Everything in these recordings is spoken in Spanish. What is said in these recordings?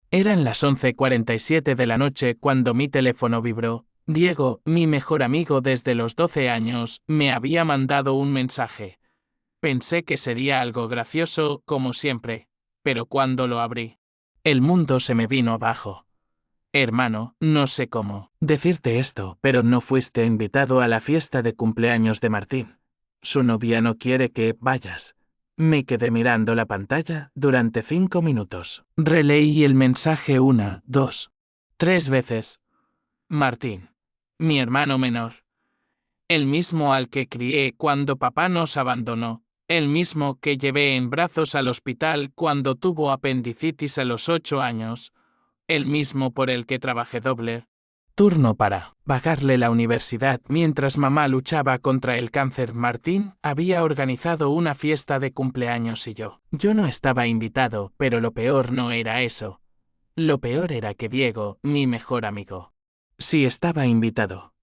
Eran las 11:47 de la noche cuando mi teléfono vibró. Diego, mi mejor amigo desde los 12 años, me había mandado un mensaje. Pensé que sería algo gracioso, como siempre, pero cuando lo abrí, el mundo se me vino abajo. Hermano, no sé cómo decirte esto, pero no fuiste invitado a la fiesta de cumpleaños de Martín. Su novia no quiere que vayas. Me quedé mirando la pantalla durante 5 minutos. Releí el mensaje 1, 2, 3 veces. Martín, mi hermano menor. El mismo al que crié cuando papá nos abandonó. El mismo que llevé en brazos al hospital cuando tuvo apendicitis a los 8 años. El mismo por el que trabajé doble turno para pagarle la universidad mientras mamá luchaba contra el cáncer. Martín había organizado una fiesta de cumpleaños y yo no estaba invitado, pero lo peor no era eso. Lo peor era que Diego, mi mejor amigo, sí estaba invitado.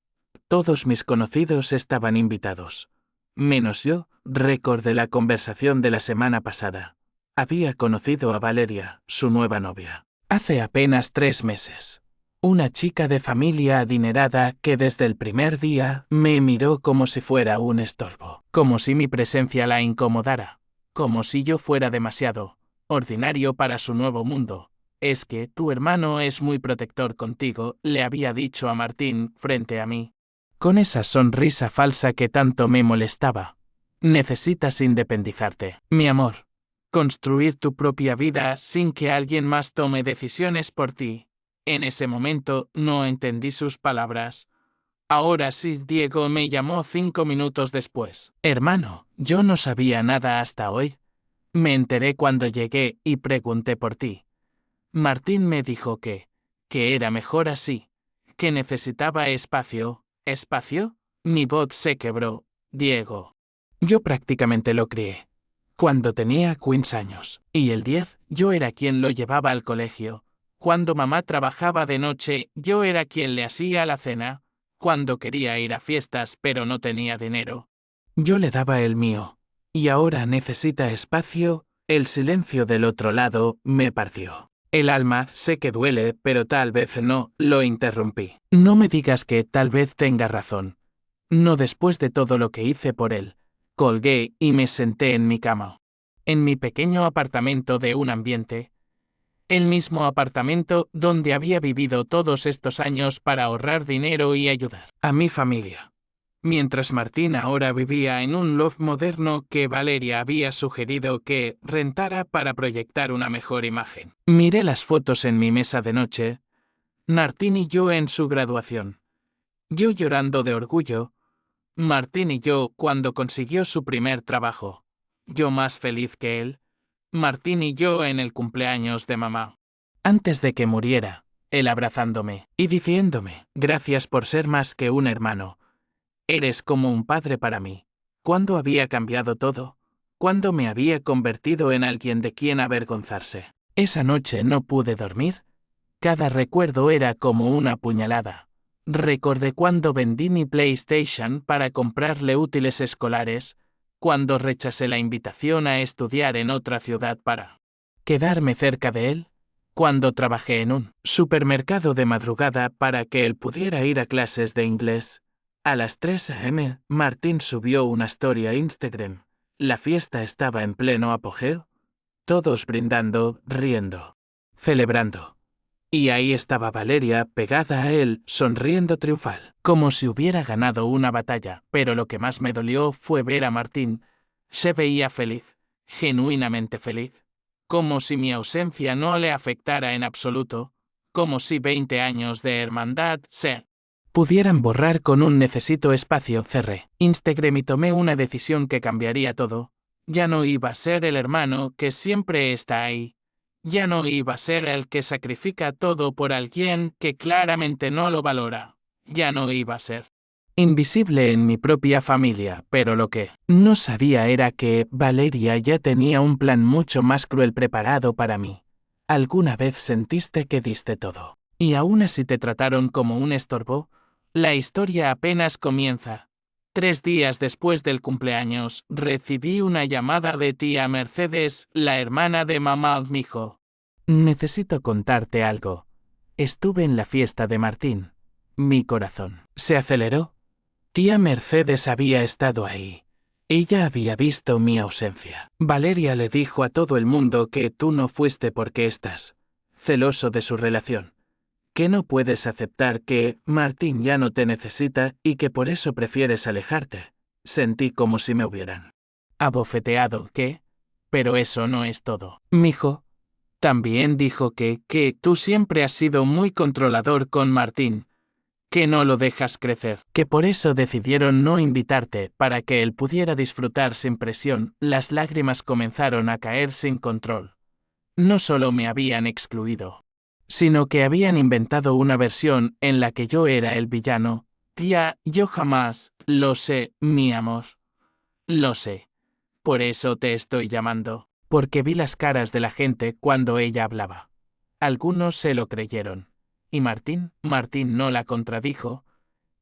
Todos mis conocidos estaban invitados. Menos yo. Recordé la conversación de la semana pasada. Había conocido a Valeria, su nueva novia, hace apenas 3 meses. Una chica de familia adinerada que desde el primer día me miró como si fuera un estorbo, como si mi presencia la incomodara, como si yo fuera demasiado ordinario para su nuevo mundo. Es que tu hermano es muy protector contigo, le había dicho a Martín frente a mí, con esa sonrisa falsa que tanto me molestaba. Necesitas independizarte, mi amor. Construir tu propia vida sin que alguien más tome decisiones por ti. En ese momento no entendí sus palabras. Ahora sí, Diego me llamó 5 minutos después. Hermano, yo no sabía nada hasta hoy. Me enteré cuando llegué y pregunté por ti. Martín me dijo que era mejor así, que necesitaba espacio. ¿Espacio? Mi voz se quebró. Diego. Yo prácticamente lo crié. Cuando tenía 15 años, y el 10, yo era quien lo llevaba al colegio. Cuando mamá trabajaba de noche, yo era quien le hacía la cena. Cuando quería ir a fiestas pero no tenía dinero, yo le daba el mío. Y ahora necesita espacio. El silencio del otro lado me partió el alma. Sé que duele, pero tal vez no. Lo interrumpí. No me digas que tal vez tenga razón. No después de todo lo que hice por él. Colgué y me senté en mi cama. En mi pequeño apartamento de un ambiente. El mismo apartamento donde había vivido todos estos años para ahorrar dinero y ayudar a mi familia. Mientras Martín ahora vivía en un loft moderno que Valeria había sugerido que rentara para proyectar una mejor imagen. Miré las fotos en mi mesa de noche. Martín y yo en su graduación. Yo llorando de orgullo. Martín y yo cuando consiguió su primer trabajo. Yo más feliz que él. Martín y yo en el cumpleaños de mamá. Antes de que muriera, él abrazándome y diciéndome, gracias por ser más que un hermano. Eres como un padre para mí. ¿Cuándo había cambiado todo? ¿Cuándo me había convertido en alguien de quien avergonzarse? Esa noche no pude dormir. Cada recuerdo era como una puñalada. Recordé cuando vendí mi PlayStation para comprarle útiles escolares, cuando rechacé la invitación a estudiar en otra ciudad para quedarme cerca de él, cuando trabajé en un supermercado de madrugada para que él pudiera ir a clases de inglés. A las 3 a.m., Martín subió una story a Instagram. La fiesta estaba en pleno apogeo. Todos brindando, riendo, celebrando. Y ahí estaba Valeria pegada a él, sonriendo triunfal, como si hubiera ganado una batalla. Pero lo que más me dolió fue ver a Martín. Se veía feliz, genuinamente feliz. Como si mi ausencia no le afectara en absoluto. Como si 20 años de hermandad se pudieran borrar con un necesito espacio. Cerré Instagram y tomé una decisión que cambiaría todo. Ya no iba a ser el hermano que siempre está ahí. Ya no iba a ser el que sacrifica todo por alguien que claramente no lo valora. Ya no iba a ser invisible en mi propia familia, pero lo que no sabía era que Valeria ya tenía un plan mucho más cruel preparado para mí. ¿Alguna vez sentiste que diste todo y aún así te trataron como un estorbo? La historia apenas comienza. 3 días después del cumpleaños, recibí una llamada de tía Mercedes, la hermana de mamá Mijo. Necesito contarte algo. Estuve en la fiesta de Martín. Mi corazón se aceleró. Tía Mercedes había estado ahí. Ella había visto mi ausencia. Valeria le dijo a todo el mundo que tú no fuiste porque estás celoso de su relación. Que no puedes aceptar que Martín ya no te necesita y que por eso prefieres alejarte. Sentí como si me hubieran abofeteado, ¿qué? Pero eso no es todo. Mijo, también dijo que tú siempre has sido muy controlador con Martín, que no lo dejas crecer, que por eso decidieron no invitarte para que él pudiera disfrutar sin presión. Las lágrimas comenzaron a caer sin control. No solo me habían excluido, sino que habían inventado una versión en la que yo era el villano. Tía, yo jamás, lo sé, mi amor. Lo sé. Por eso te estoy llamando, porque vi las caras de la gente cuando ella hablaba. Algunos se lo creyeron. Y Martín no la contradijo.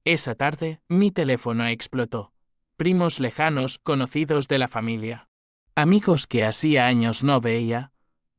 Esa tarde, mi teléfono explotó. Primos lejanos, conocidos de la familia. Amigos que hacía años no veía.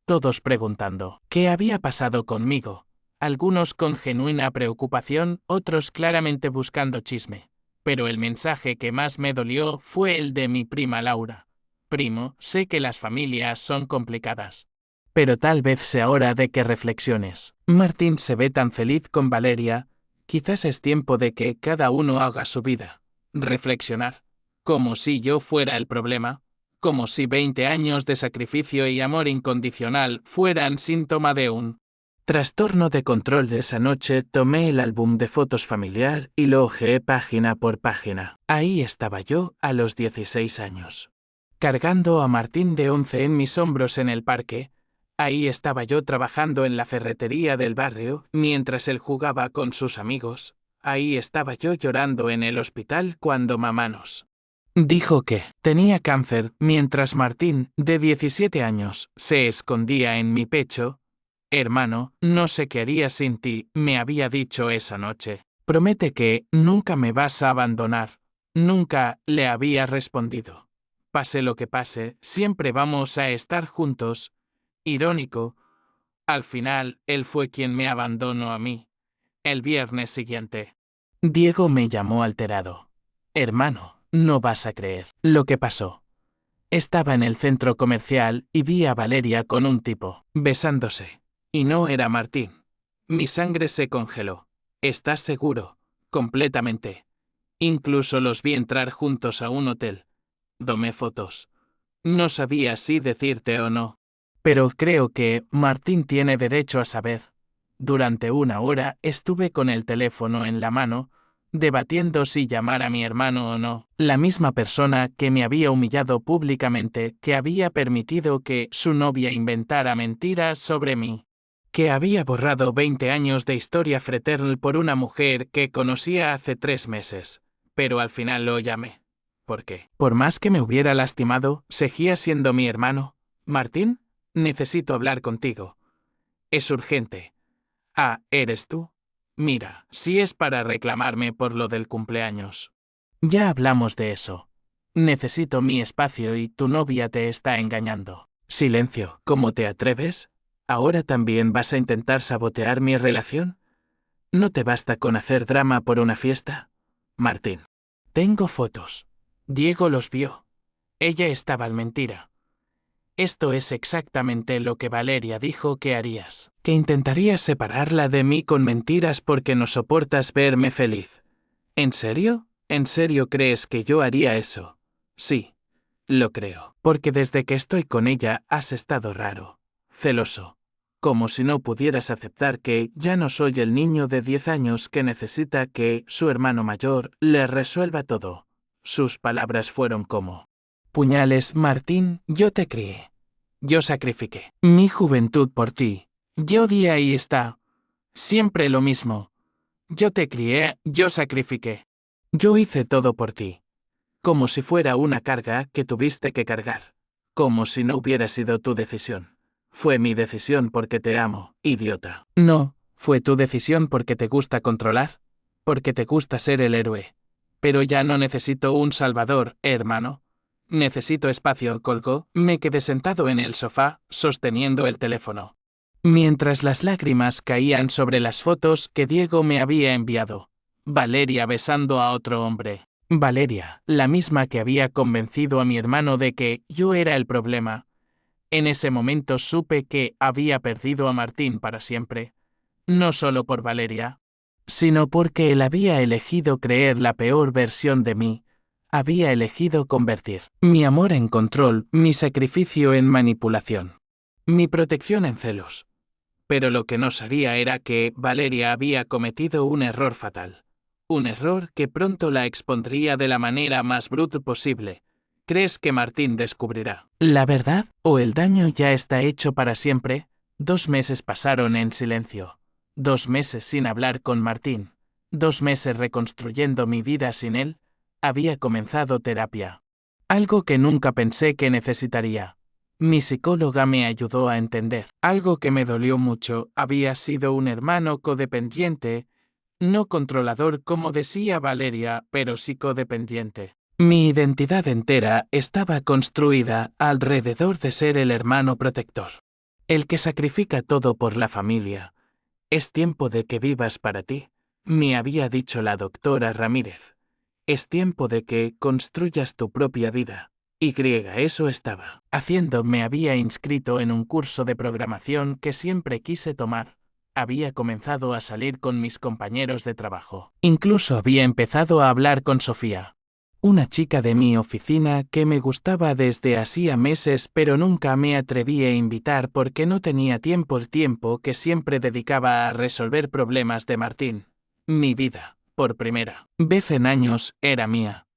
Todos preguntando qué había pasado conmigo. Algunos con genuina preocupación, otros claramente buscando chisme. Pero el mensaje que más me dolió fue el de mi prima Laura. Primo, sé que las familias son complicadas. Pero tal vez sea hora de que reflexiones. Martín se ve tan feliz con Valeria, quizás es tiempo de que cada uno haga su vida. Reflexionar. Como si yo fuera el problema. Como si 20 años de sacrificio y amor incondicional fueran síntoma de un trastorno de control. De esa noche tomé el álbum de fotos familiar y lo hojeé página por página. Ahí estaba yo a los 16 años. Cargando a Martín de 11 en mis hombros en el parque. Ahí estaba yo trabajando en la ferretería del barrio, mientras él jugaba con sus amigos. Ahí estaba yo llorando en el hospital cuando mamá nos dijo que tenía cáncer, mientras Martín, de 17 años, se escondía en mi pecho. Hermano, no sé qué haría sin ti, me había dicho esa noche. Promete que nunca me vas a abandonar. Nunca, le había respondido. Pase lo que pase, siempre vamos a estar juntos. Irónico. Al final, él fue quien me abandonó a mí. El viernes siguiente. Diego me llamó alterado. Hermano, no vas a creer lo que pasó. Estaba en el centro comercial y vi a Valeria con un tipo, besándose. Y no era Martín. Mi sangre se congeló. ¿Estás seguro? Completamente. Incluso los vi entrar juntos a un hotel. Tomé fotos. No sabía si decirte o no. Pero creo que Martín tiene derecho a saber. Durante 1 hora estuve con el teléfono en la mano, debatiendo si llamar a mi hermano o no. La misma persona que me había humillado públicamente, que había permitido que su novia inventara mentiras sobre mí. Que había borrado 20 años de historia fraternal por una mujer que conocía hace 3 meses. Pero al final lo llamé. ¿Por qué? Por más que me hubiera lastimado, seguía siendo mi hermano. Martín, necesito hablar contigo. Es urgente. Ah, ¿eres tú? Mira, si es para reclamarme por lo del cumpleaños. Ya hablamos de eso. Necesito mi espacio y tu novia te está engañando. Silencio. ¿Cómo te atreves? ¿Ahora también vas a intentar sabotear mi relación? ¿No te basta con hacer drama por una fiesta? Martín. Tengo fotos. Diego los vio. Ella estaba en mentira. Esto es exactamente lo que Valeria dijo que harías. Que intentarías separarla de mí con mentiras porque no soportas verme feliz. ¿En serio? ¿En serio crees que yo haría eso? Sí, lo creo. Porque desde que estoy con ella has estado raro, celoso. Como si no pudieras aceptar que ya no soy el niño de 10 años que necesita que su hermano mayor le resuelva todo. Sus palabras fueron como puñales. Martín, yo te crié. Yo sacrifiqué mi juventud por ti. Yo di ahí está. Siempre lo mismo. Yo te crié, yo sacrifiqué. Yo hice todo por ti. Como si fuera una carga que tuviste que cargar. Como si no hubiera sido tu decisión. Fue mi decisión porque te amo, idiota. No, fue tu decisión porque te gusta controlar. Porque te gusta ser el héroe. Pero ya no necesito un salvador, hermano. Necesito espacio, colgó. Me quedé sentado en el sofá, sosteniendo el teléfono. Mientras las lágrimas caían sobre las fotos que Diego me había enviado. Valeria besando a otro hombre. Valeria, la misma que había convencido a mi hermano de que yo era el problema. En ese momento supe que había perdido a Martín para siempre. No solo por Valeria, sino porque él había elegido creer la peor versión de mí. Había elegido convertir mi amor en control, mi sacrificio en manipulación, mi protección en celos. Pero lo que no sabía era que Valeria había cometido un error fatal. Un error que pronto la expondría de la manera más brutal posible. ¿Crees que Martín descubrirá la verdad o el daño ya está hecho para siempre? 2 meses pasaron en silencio. 2 meses sin hablar con Martín. 2 meses reconstruyendo mi vida sin él. Había comenzado terapia. Algo que nunca pensé que necesitaría. Mi psicóloga me ayudó a entender. Algo que me dolió mucho había sido un hermano codependiente, no controlador como decía Valeria, pero sí codependiente. Mi identidad entera estaba construida alrededor de ser el hermano protector. El que sacrifica todo por la familia. Es tiempo de que vivas para ti, me había dicho la doctora Ramírez. Es tiempo de que construyas tu propia vida. Y eso estaba haciendo. Me había inscrito en un curso de programación que siempre quise tomar. Había comenzado a salir con mis compañeros de trabajo. Incluso había empezado a hablar con Sofía, una chica de mi oficina que me gustaba desde hacía meses, pero nunca me atreví a invitar porque no tenía tiempo. El tiempo que siempre dedicaba a resolver problemas de Martín. Mi vida, por primera vez en años, era mía.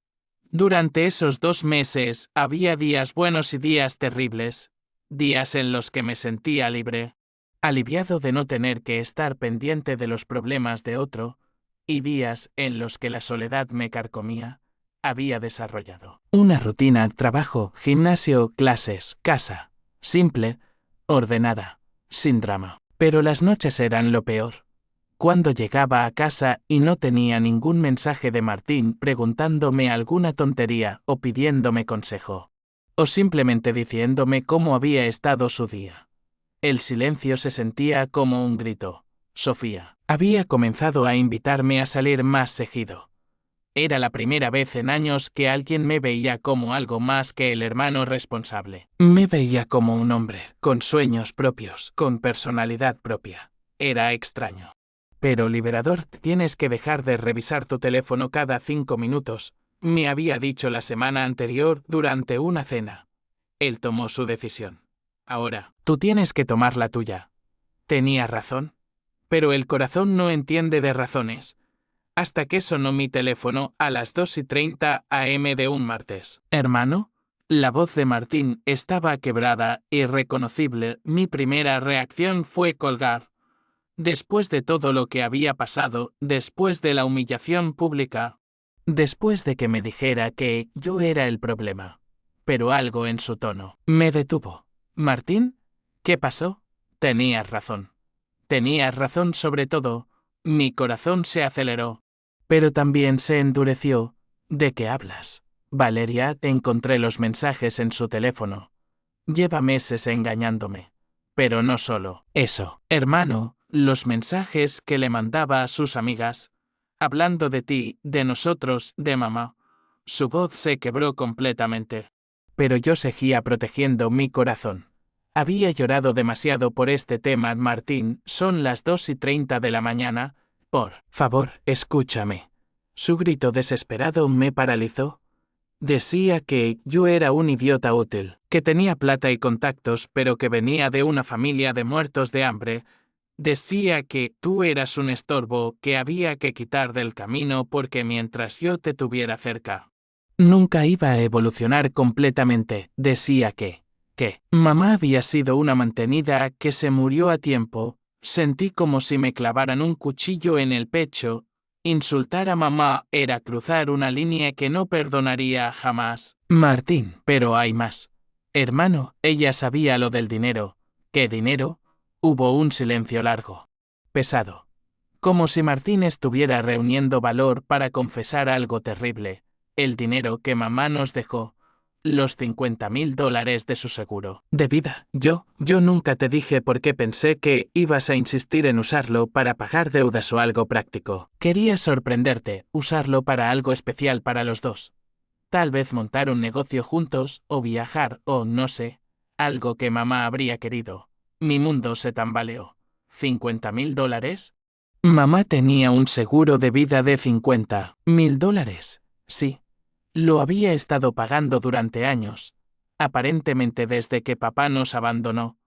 Durante esos 2 meses había días buenos y días terribles, días en los que me sentía libre, aliviado de no tener que estar pendiente de los problemas de otro, y días en los que la soledad me carcomía. Había desarrollado una rutina: trabajo, gimnasio, clases, casa, simple, ordenada, sin drama. Pero las noches eran lo peor. Cuando llegaba a casa y no tenía ningún mensaje de Martín preguntándome alguna tontería o pidiéndome consejo, o simplemente diciéndome cómo había estado su día. El silencio se sentía como un grito. Sofía había comenzado a invitarme a salir más seguido. Era la primera vez en años que alguien me veía como algo más que el hermano responsable. Me veía como un hombre, con sueños propios, con personalidad propia. Era extraño. Pero liberador. Tienes que dejar de revisar tu teléfono cada 5 minutos, me había dicho la semana anterior durante una cena. Él tomó su decisión. Ahora, tú tienes que tomar la tuya. Tenía razón. Pero el corazón no entiende de razones. Hasta que sonó mi teléfono a las 2:30 am de un martes. ¿Hermano? La voz de Martín estaba quebrada, irreconocible. Mi primera reacción fue colgar. Después de todo lo que había pasado, después de la humillación pública, después de que me dijera que yo era el problema. Pero algo en su tono me detuvo. ¿Martín? ¿Qué pasó? Tenías razón. Tenías razón sobre todo. Mi corazón se aceleró. Pero también se endureció. ¿De qué hablas? Valeria, encontré los mensajes en su teléfono. Lleva meses engañándome. Pero no solo eso, hermano. Los mensajes que le mandaba a sus amigas, hablando de ti, de nosotros, de mamá. Su voz se quebró completamente. Pero yo seguía protegiendo mi corazón. Había llorado demasiado por este tema. Martín, son las 2:30 de la mañana. Por favor, escúchame. Su grito desesperado me paralizó. Decía que yo era un idiota útil, que tenía plata y contactos, pero que venía de una familia de muertos de hambre. Decía que tú eras un estorbo que había que quitar del camino porque mientras yo te tuviera cerca, nunca iba a evolucionar completamente. Decía que mamá había sido una mantenida que se murió a tiempo. Sentí como si me clavaran un cuchillo en el pecho. Insultar a mamá era cruzar una línea que no perdonaría jamás. Martín, pero hay más. Hermano, ella sabía lo del dinero. ¿Qué dinero? Hubo un silencio largo, pesado. Como si Martín estuviera reuniendo valor para confesar algo terrible. El dinero que mamá nos dejó. los $50.000 de su seguro de vida. Yo nunca te dije porque pensé que ibas a insistir en usarlo para pagar deudas o algo práctico. Quería sorprenderte, usarlo para algo especial para los dos. Tal vez montar un negocio juntos, o viajar, o no sé, algo que mamá habría querido. Mi mundo se tambaleó. ¿$50.000? Mamá tenía un seguro de vida de $50.000. Sí. Lo había estado pagando durante años, aparentemente desde que papá nos abandonó.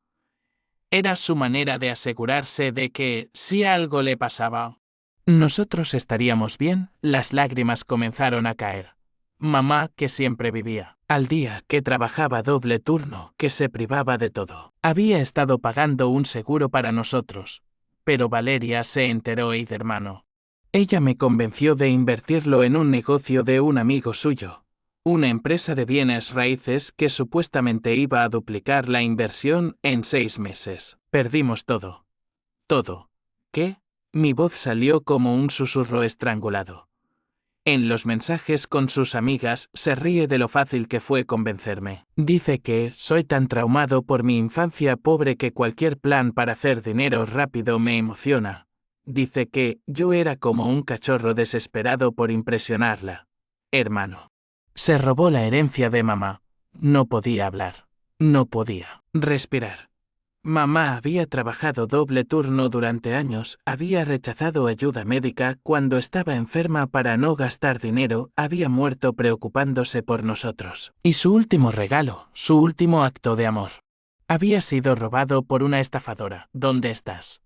Era su manera de asegurarse de que, si algo le pasaba, nosotros estaríamos bien. Las lágrimas comenzaron a caer. Mamá, que siempre vivía al día, que trabajaba doble turno, que se privaba de todo, había estado pagando un seguro para nosotros. Pero Valeria se enteró y de hermano. Ella me convenció de invertirlo en un negocio de un amigo suyo, una empresa de bienes raíces que supuestamente iba a duplicar la inversión en 6 meses. Perdimos todo. Todo. ¿Qué? Mi voz salió como un susurro estrangulado. En los mensajes con sus amigas se ríe de lo fácil que fue convencerme. Dice que soy tan traumado por mi infancia pobre que cualquier plan para hacer dinero rápido me emociona. Dice que yo era como un cachorro desesperado por impresionarla. Hermano. Se robó la herencia de mamá. No podía hablar. No podía respirar. Mamá había trabajado doble turno durante años, había rechazado ayuda médica cuando estaba enferma para no gastar dinero, había muerto preocupándose por nosotros. Y su último regalo, su último acto de amor, había sido robado por una estafadora. ¿Dónde estás?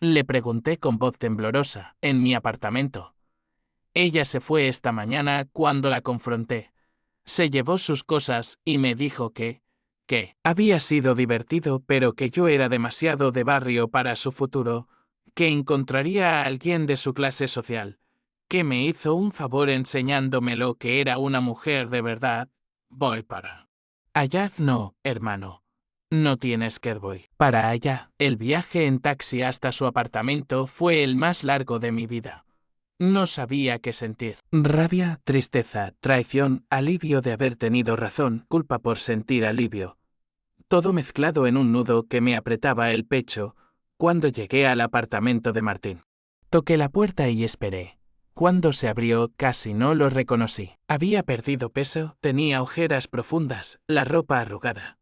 Le pregunté con voz temblorosa. En mi apartamento. Ella se fue esta mañana cuando la confronté. Se llevó sus cosas y me dijo que había sido divertido pero que yo era demasiado de barrio para su futuro, que encontraría a alguien de su clase social, que me hizo un favor enseñándome lo que era una mujer de verdad. Voy para allá. No, hermano. No tienes que voy para allá. El viaje en taxi hasta su apartamento fue el más largo de mi vida. No sabía qué sentir. Rabia, tristeza, traición, alivio de haber tenido razón, culpa por sentir alivio. Todo mezclado en un nudo que me apretaba el pecho, cuando llegué al apartamento de Martín. Toqué la puerta y esperé. Cuando se abrió, casi no lo reconocí. Había perdido peso, tenía ojeras profundas, la ropa arrugada.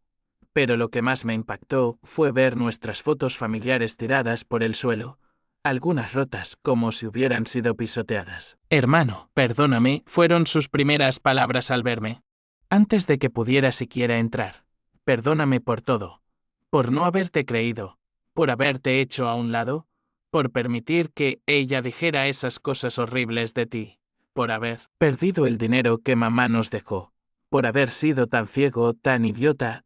Pero lo que más me impactó fue ver nuestras fotos familiares tiradas por el suelo, algunas rotas como si hubieran sido pisoteadas. Hermano, perdóname, fueron sus primeras palabras al verme. Antes de que pudiera siquiera entrar. Perdóname por todo. Por no haberte creído. Por haberte hecho a un lado. Por permitir que ella dijera esas cosas horribles de ti. Por haber perdido el dinero que mamá nos dejó. Por haber sido tan ciego, tan idiota,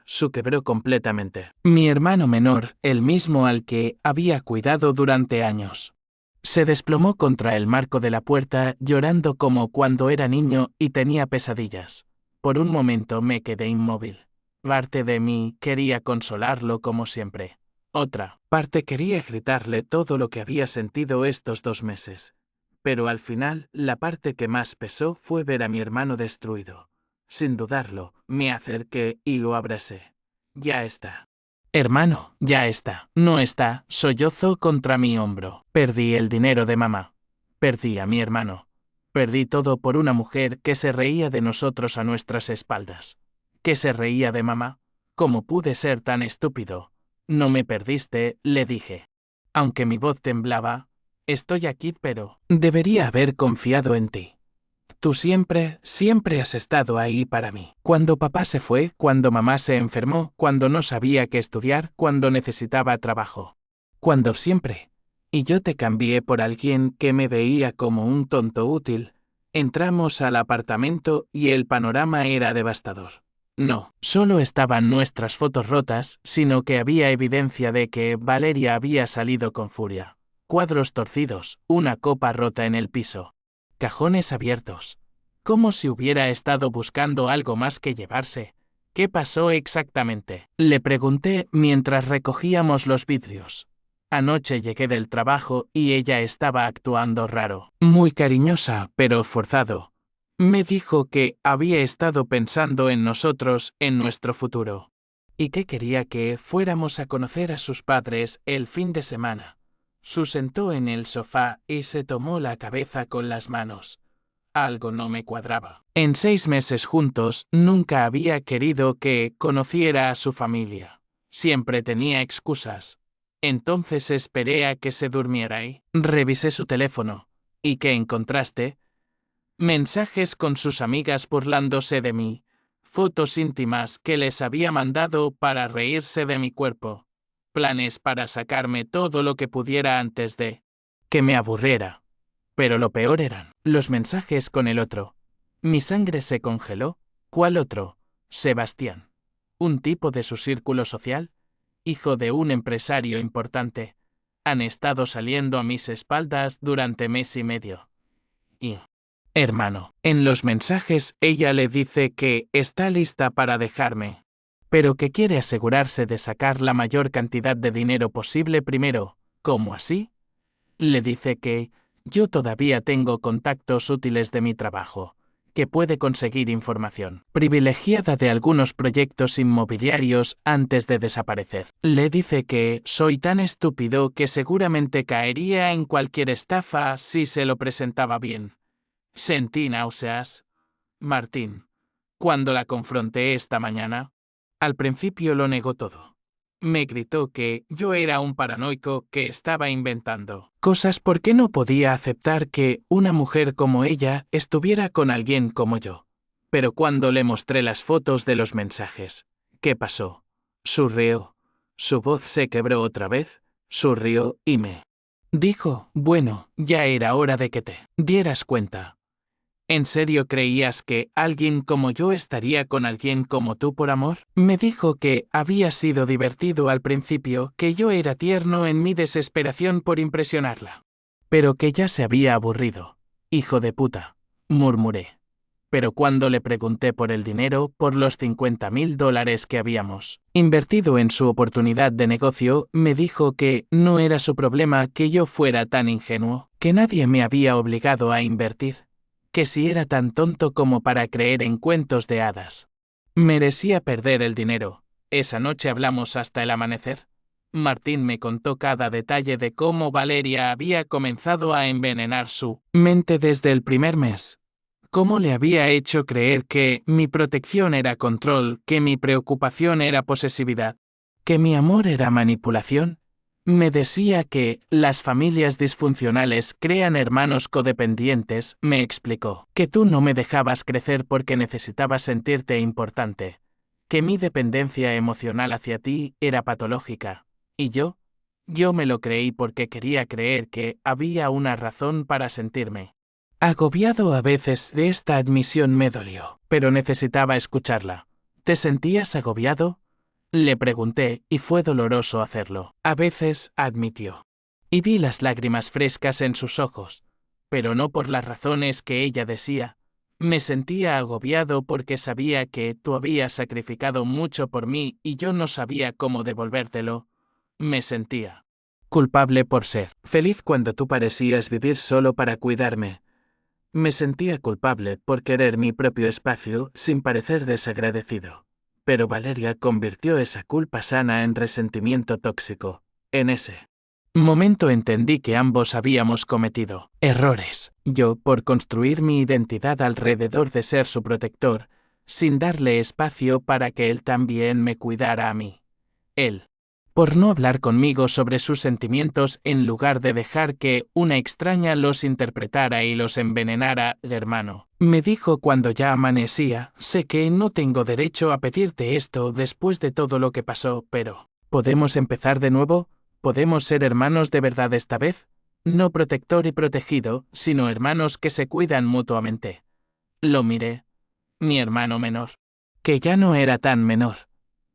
su quebró completamente. Mi hermano menor, el mismo al que había cuidado durante años, se desplomó contra el marco de la puerta llorando como cuando era niño y tenía pesadillas. Por un momento me quedé inmóvil. Parte de mí quería consolarlo como siempre. Otra parte quería gritarle todo lo que había sentido estos 2 meses. Pero al final, la parte que más pesó fue ver a mi hermano destruido. Sin dudarlo, me acerqué y lo abracé. Ya está. Hermano, ya está. No está, sollozó contra mi hombro. Perdí el dinero de mamá. Perdí a mi hermano. Perdí todo por una mujer que se reía de nosotros a nuestras espaldas. Que se reía de mamá. ¿Cómo pude ser tan estúpido? No me perdiste, le dije. Aunque mi voz temblaba, estoy aquí, pero debería haber confiado en ti. Tú siempre has estado ahí para mí. Cuando papá se fue, cuando mamá se enfermó, cuando no sabía qué estudiar, cuando necesitaba trabajo. Cuando siempre. Y yo te cambié por alguien que me veía como un tonto útil. Entramos al apartamento y el panorama era devastador. No, solo estaban nuestras fotos rotas, sino que había evidencia de que Valeria había salido con furia. Cuadros torcidos, una copa rota en el piso. Cajones abiertos. Como si hubiera estado buscando algo más que llevarse. ¿Qué pasó exactamente? Le pregunté mientras recogíamos los vidrios. Anoche llegué del trabajo y ella estaba actuando raro. Muy cariñosa, pero forzado. Me dijo que había estado pensando en nosotros, en nuestro futuro, y que quería que fuéramos a conocer a sus padres el fin de semana. Se sentó en el sofá y se tomó la cabeza con las manos. Algo no me cuadraba. En 6 meses juntos, nunca había querido que conociera a su familia. Siempre tenía excusas. Entonces esperé a que se durmiera y revisé su teléfono. ¿Y qué encontraste? Mensajes con sus amigas burlándose de mí. Fotos íntimas que les había mandado para reírse de mi cuerpo. Planes para sacarme todo lo que pudiera antes de que me aburriera. Pero lo peor eran los mensajes con el otro. Mi sangre se congeló. ¿Cuál otro? Sebastián. Un tipo de su círculo social, hijo de un empresario importante. Han estado saliendo a mis espaldas durante mes y medio. Y, hermano, en los mensajes ella le dice que está lista para dejarme, pero que quiere asegurarse de sacar la mayor cantidad de dinero posible primero. ¿Cómo así? Le dice que yo todavía tengo contactos útiles de mi trabajo, que puede conseguir información privilegiada de algunos proyectos inmobiliarios antes de desaparecer. Le dice que soy tan estúpido que seguramente caería en cualquier estafa si se lo presentaba bien. Sentí náuseas. Martín, cuando la confronté esta mañana, al principio lo negó todo. Me gritó que yo era un paranoico que estaba inventando cosas porque no podía aceptar que una mujer como ella estuviera con alguien como yo. Pero cuando le mostré las fotos de los mensajes, ¿qué pasó? Sonrió. Su voz se quebró otra vez, sonrió y me dijo, bueno, ya era hora de que te dieras cuenta. ¿En serio creías que alguien como yo estaría con alguien como tú por amor? Me dijo que había sido divertido al principio, que yo era tierno en mi desesperación por impresionarla. Pero que ya se había aburrido. Hijo de puta, murmuré. Pero cuando le pregunté por el dinero, por los $50,000 que habíamos invertido en su oportunidad de negocio, me dijo que no era su problema que yo fuera tan ingenuo, que nadie me había obligado a invertir, que si era tan tonto como para creer en cuentos de hadas. Merecía perder el dinero. Esa noche hablamos hasta el amanecer. Martín me contó cada detalle de cómo Valeria había comenzado a envenenar su mente desde el primer mes. Cómo le había hecho creer que mi protección era control, que mi preocupación era posesividad, que mi amor era manipulación. Me decía que las familias disfuncionales crean hermanos codependientes, me explicó, que tú no me dejabas crecer porque necesitabas sentirte importante, que mi dependencia emocional hacia ti era patológica, y yo me lo creí porque quería creer que había una razón para sentirme agobiado. A veces de esta admisión me dolió, pero necesitaba escucharla. ¿Te sentías agobiado? Le pregunté, y fue doloroso hacerlo. A veces, admitió. Y vi las lágrimas frescas en sus ojos, pero no por las razones que ella decía. Me sentía agobiado porque sabía que tú habías sacrificado mucho por mí y yo no sabía cómo devolvértelo. Me sentía culpable por ser feliz cuando tú parecías vivir solo para cuidarme. Me sentía culpable por querer mi propio espacio sin parecer desagradecido. Pero Valeria convirtió esa culpa sana en resentimiento tóxico. En ese momento entendí que ambos habíamos cometido errores. Yo por construir mi identidad alrededor de ser su protector, sin darle espacio para que él también me cuidara a mí. Él por no hablar conmigo sobre sus sentimientos en lugar de dejar que una extraña los interpretara y los envenenara. Hermano, me dijo cuando ya amanecía, sé que no tengo derecho a pedirte esto después de todo lo que pasó, pero ¿podemos empezar de nuevo? ¿Podemos ser hermanos de verdad esta vez? No protector y protegido, sino hermanos que se cuidan mutuamente. Lo miré. Mi hermano menor, que ya no era tan menor,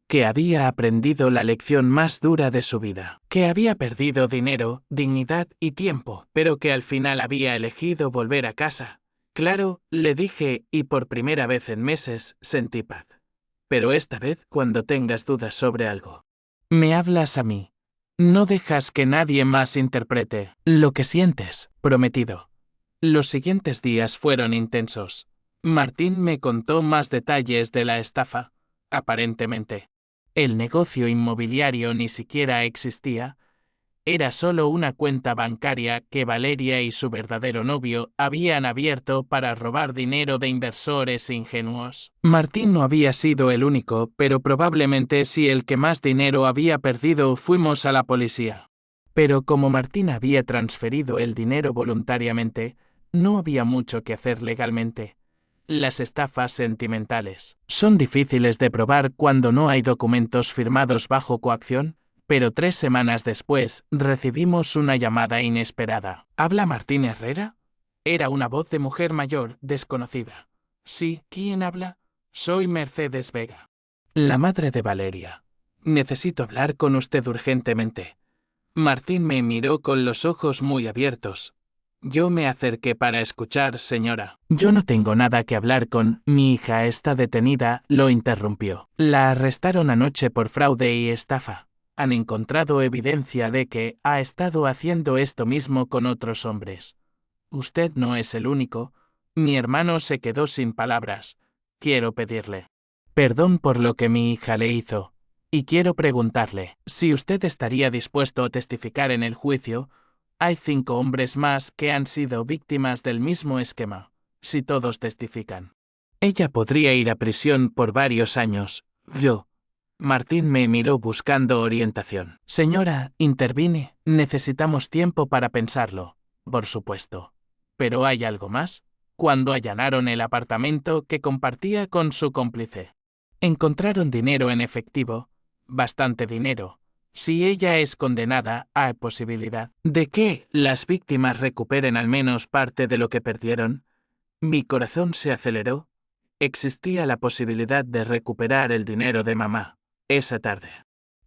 que había aprendido la lección más dura de su vida, que había perdido dinero, dignidad y tiempo, pero que al final había elegido volver a casa. Claro, le dije, y por primera vez en meses sentí paz. Pero esta vez, cuando tengas dudas sobre algo, me hablas a mí. No dejas que nadie más interprete lo que sientes, prometido. Los siguientes días fueron intensos. Martín me contó más detalles de la estafa, aparentemente. El negocio inmobiliario ni siquiera existía. Era solo una cuenta bancaria que Valeria y su verdadero novio habían abierto para robar dinero de inversores ingenuos. Martín no había sido el único, pero probablemente sí el que más dinero había perdido. Fuimos a la policía. Pero como Martín había transferido el dinero voluntariamente, no había mucho que hacer legalmente. Las estafas sentimentales son difíciles de probar cuando no hay documentos firmados bajo coacción, pero 3 semanas después recibimos una llamada inesperada. ¿Habla Martín Herrera? Era una voz de mujer mayor, desconocida. Sí, ¿quién habla? Soy Mercedes Vega. La madre de Valeria. Necesito hablar con usted urgentemente. Martín me miró con los ojos muy abiertos. Yo me acerqué para escuchar, señora. Yo no tengo nada que hablar con. Mi hija está detenida, lo interrumpió. La arrestaron anoche por fraude y estafa. Han encontrado evidencia de que ha estado haciendo esto mismo con otros hombres. Usted no es el único. Mi hermano se quedó sin palabras. Quiero pedirle perdón por lo que mi hija le hizo. Y quiero preguntarle si usted estaría dispuesto a testificar en el juicio. Hay 5 hombres más que han sido víctimas del mismo esquema. Si todos testifican, ella podría ir a prisión por varios años. Martín me miró buscando orientación. Señora, intervine. Necesitamos tiempo para pensarlo. Por supuesto. ¿Pero hay algo más? Cuando allanaron el apartamento que compartía con su cómplice, encontraron dinero en efectivo. Bastante dinero. Si ella es condenada, hay posibilidad de que las víctimas recuperen al menos parte de lo que perdieron. Mi corazón se aceleró. Existía la posibilidad de recuperar el dinero de mamá. Esa tarde,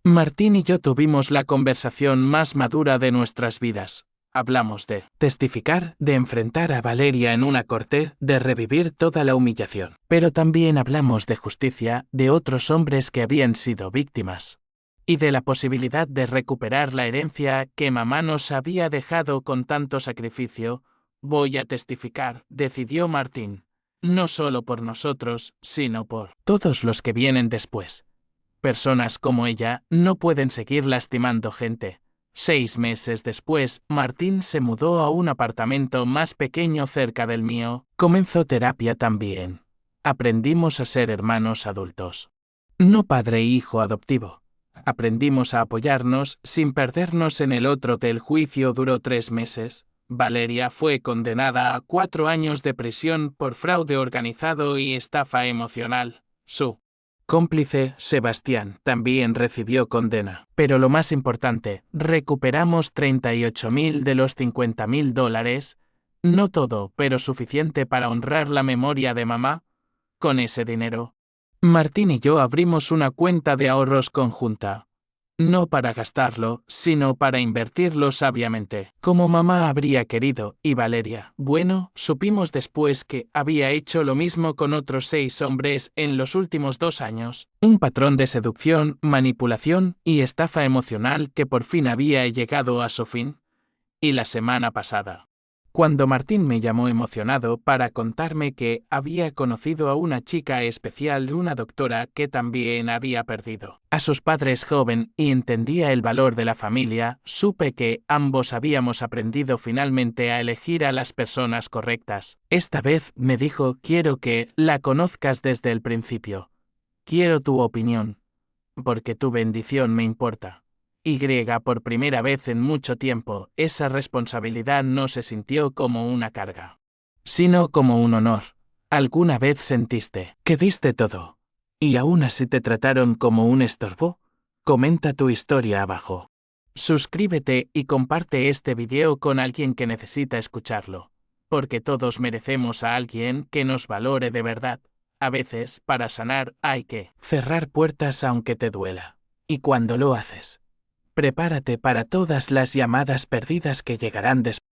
Martín y yo tuvimos la conversación más madura de nuestras vidas. Hablamos de testificar, de enfrentar a Valeria en una corte, de revivir toda la humillación. Pero también hablamos de justicia, de otros hombres que habían sido víctimas. Y de la posibilidad de recuperar la herencia que mamá nos había dejado con tanto sacrificio. Voy a testificar, decidió Martín. No solo por nosotros, sino por todos los que vienen después. Personas como ella no pueden seguir lastimando gente. 6 meses después, Martín se mudó a un apartamento más pequeño cerca del mío. Comenzó terapia también. Aprendimos a ser hermanos adultos. No padre e hijo adoptivo. Aprendimos a apoyarnos sin perdernos en el otro. Que el juicio duró 3 meses. Valeria fue condenada a 4 años de prisión por fraude organizado y estafa emocional. Su cómplice, Sebastián, también recibió condena. Pero lo más importante, recuperamos 38.000 de los $50.000. No todo, pero suficiente para honrar la memoria de mamá. Con ese dinero, Martín y yo abrimos una cuenta de ahorros conjunta. No para gastarlo, sino para invertirlo sabiamente, como mamá habría querido, y Valeria. Bueno, supimos después que había hecho lo mismo con otros 6 hombres en los últimos 2 años. Un patrón de seducción, manipulación y estafa emocional que por fin había llegado a su fin. Y la semana pasada, cuando Martín me llamó emocionado para contarme que había conocido a una chica especial, una doctora que también había perdido a sus padres joven y entendía el valor de la familia, supe que ambos habíamos aprendido finalmente a elegir a las personas correctas. Esta vez me dijo: quiero que la conozcas desde el principio. Quiero tu opinión, porque tu bendición me importa. Por primera vez en mucho tiempo, esa responsabilidad no se sintió como una carga, sino como un honor. ¿Alguna vez sentiste que diste todo y aún así te trataron como un estorbo? Comenta tu historia abajo. Suscríbete y comparte este video con alguien que necesita escucharlo, porque todos merecemos a alguien que nos valore de verdad. A veces, para sanar, hay que cerrar puertas aunque te duela. Y cuando lo haces, prepárate para todas las llamadas perdidas que llegarán después.